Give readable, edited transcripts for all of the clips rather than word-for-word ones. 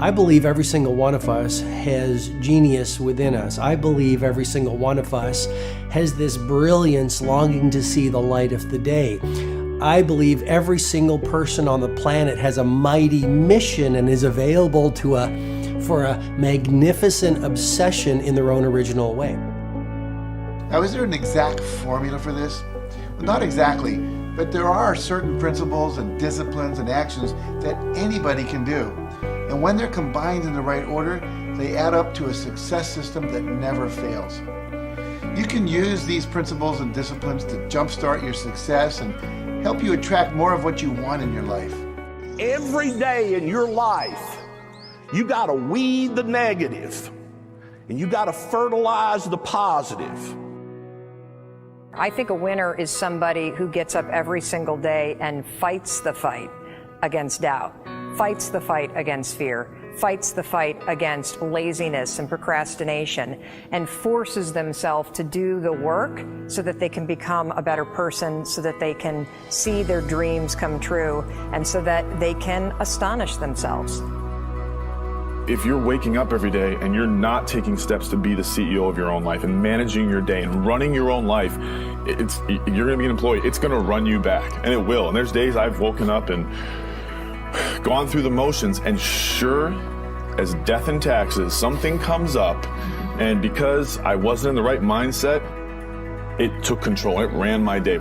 I believe every single one of us has genius within us. I believe every single one of us has this brilliance longing to see the light of the day. I believe every single person on the planet has a mighty mission and is available for a magnificent obsession in their own original way. Now, is there an exact formula for this? Well, not exactly, but there are certain principles and disciplines and actions that anybody can do. And when they're combined in the right order, they add up to a success system that never fails. You can use these principles and disciplines to jumpstart your success and help you attract more of what you want in your life. Every day in your life, you gotta weed the negative and you gotta fertilize the positive. I think a winner is somebody who gets up every single day and fights the fight against doubt, fights the fight against fear, fights the fight against laziness and procrastination, and forces themselves to do the work so that they can become a better person, so that they can see their dreams come true, and so that they can astonish themselves. If you're waking up every day and you're not taking steps to be the CEO of your own life and managing your day and running your own life, you're going to be an employee. It's going to run you back, and it will. And there's days I've woken up and gone through the motions, and sure as death and taxes, something comes up, and because I wasn't in the right mindset, it took control. It ran my day.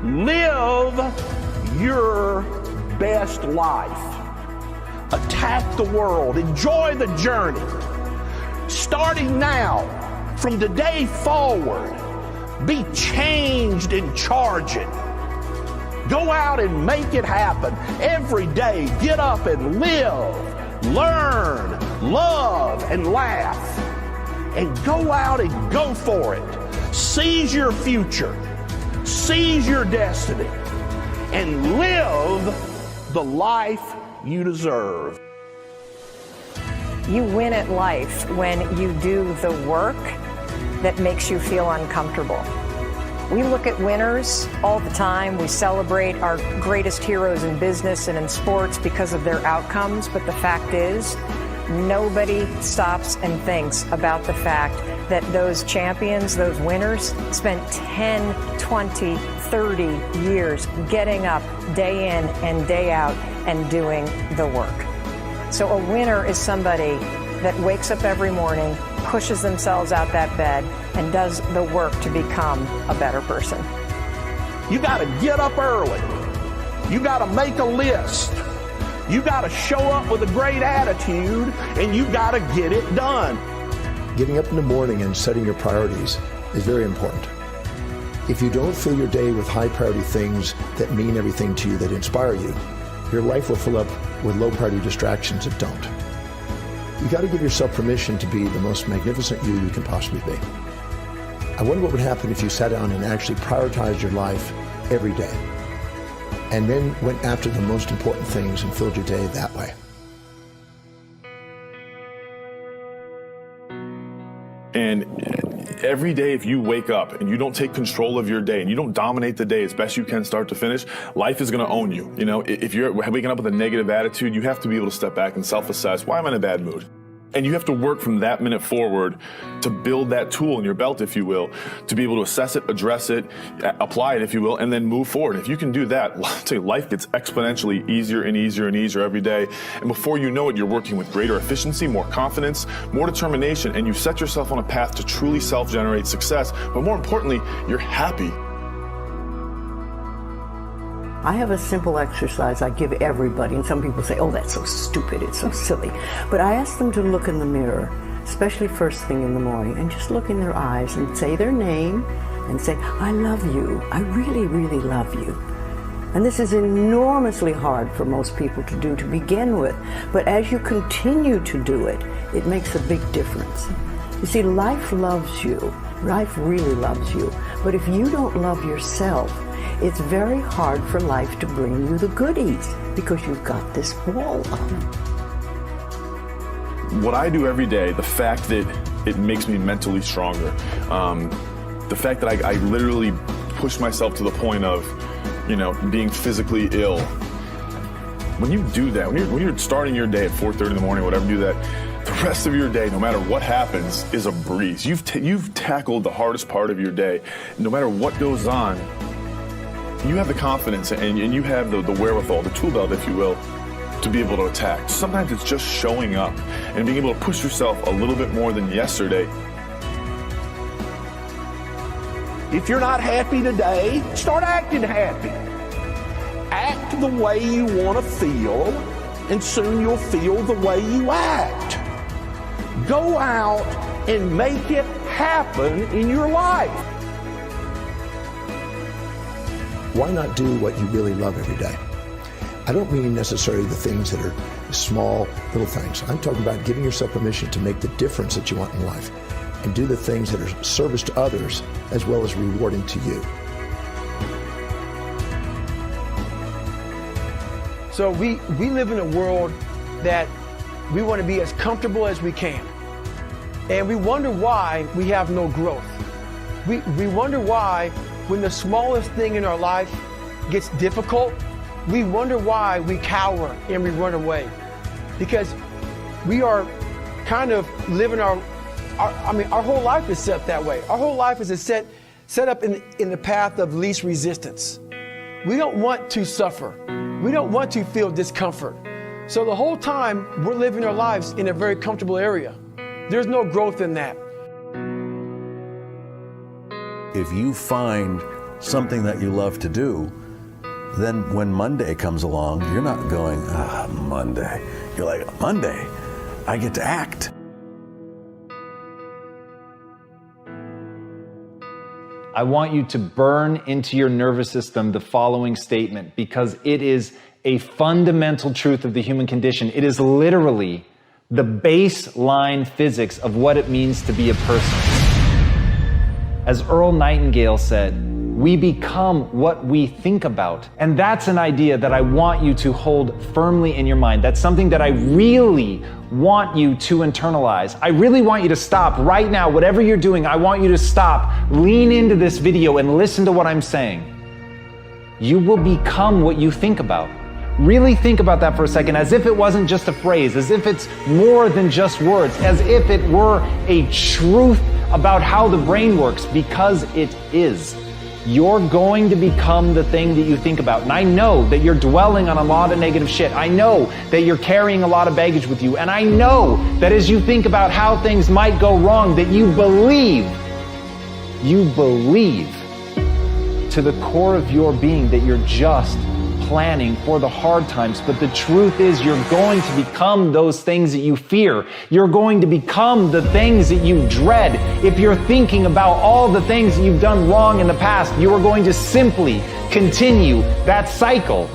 Live your best life. Attack the world. Enjoy the journey. Starting now, from today forward, be changed and charge it. Go out and make it happen. Every day, get up and live, learn, love, and laugh. And go out and go for it. Seize your future. Seize your destiny. And live the life you deserve. You win at life when you do the work that makes you feel uncomfortable. We look at winners all the time. We celebrate our greatest heroes in business and in sports because of their outcomes, but the fact is, nobody stops and thinks about the fact that those champions, those winners, spent 10, 20, 30 years getting up day in and day out and doing the work. So a winner is somebody that wakes up every morning, pushes themselves out that bed, and does the work to become a better person. You got to get up early. You got to make a list. You got to show up with a great attitude, and you got to get it done. Getting up in the morning and setting your priorities is very important. If you don't fill your day with high priority things that mean everything to you, that inspire you, your life will fill up with low priority distractions that don't. You got to give yourself permission to be the most magnificent you can possibly be. I wonder what would happen if you sat down and actually prioritized your life every day, and then went after the most important things and filled your day that way. And every day, if you wake up and you don't take control of your day and you don't dominate the day as best you can start to finish, life is going to own you. You know, if you're waking up with a negative attitude, you have to be able to step back and self-assess. Why am I in a bad mood? And you have to work from that minute forward to build that tool in your belt, if you will, to be able to assess it, address it, apply it, if you will, and then move forward. If you can do that, I'll tell you, life gets exponentially easier and easier and easier every day. And before you know it, you're working with greater efficiency, more confidence, more determination, and you've set yourself on a path to truly self-generate success. But more importantly, you're happy. I have a simple exercise I give everybody, and some people say, oh, that's so stupid, it's so silly. But I ask them to look in the mirror, especially first thing in the morning, and just look in their eyes and say their name and say, I love you, I really, really love you. And this is enormously hard for most people to do to begin with, but as you continue to do it, it makes a big difference. You see, life loves you, life really loves you, but if you don't love yourself, it's very hard for life to bring you the goodies because you've got this wall up. What I do every day, the fact that it makes me mentally stronger, the fact that I literally push myself to the point of, being physically ill, When you do that, when you're starting your day at 4:30 in the morning, whatever, do that, the rest of your day, no matter what happens, is a breeze. You've tackled the hardest part of your day. No matter what goes on, you have the confidence and you have the wherewithal, the tool belt, if you will, to be able to attack. Sometimes it's just showing up and being able to push yourself a little bit more than yesterday. If you're not happy today, start acting happy. Act the way you want to feel, and soon you'll feel the way you act. Go out and make it happen in your life. Why not do what you really love every day? I don't mean necessarily the things that are small, little things. I'm talking about giving yourself permission to make the difference that you want in life and do the things that are service to others as well as rewarding to you. So we live in a world that we want to be as comfortable as we can. And we wonder why we have no growth. We wonder why when the smallest thing in our life gets difficult, we wonder why we cower and we run away. Because we are kind of living our whole life is set that way. Our whole life is set up in the path of least resistance. We don't want to suffer. We don't want to feel discomfort. So the whole time we're living our lives in a very comfortable area. There's no growth in that. If you find something that you love to do, then when Monday comes along, you're not going, Monday. You're like, Monday, I get to act. I want you to burn into your nervous system the following statement, because it is a fundamental truth of the human condition. It is literally the baseline physics of what it means to be a person. As Earl Nightingale said, we become what we think about. And that's an idea that I want you to hold firmly in your mind. That's something that I really want you to internalize. I really want you to stop right now. Whatever you're doing, I want you to stop, lean into this video and listen to what I'm saying. You will become what you think about. Really think about that for a second, as if it wasn't just a phrase, as if it's more than just words, as if it were a truth about how the brain works, because it is. You're going to become the thing that you think about. And I know that you're dwelling on a lot of negative shit. I know that you're carrying a lot of baggage with you. And I know that as you think about how things might go wrong, that you believe to the core of your being that you're just planning for the hard times. But the truth is, you're going to become those things that you fear. You're going to become the things that you dread. If you're thinking about all the things that you've done wrong in the past, you are going to simply continue that cycle.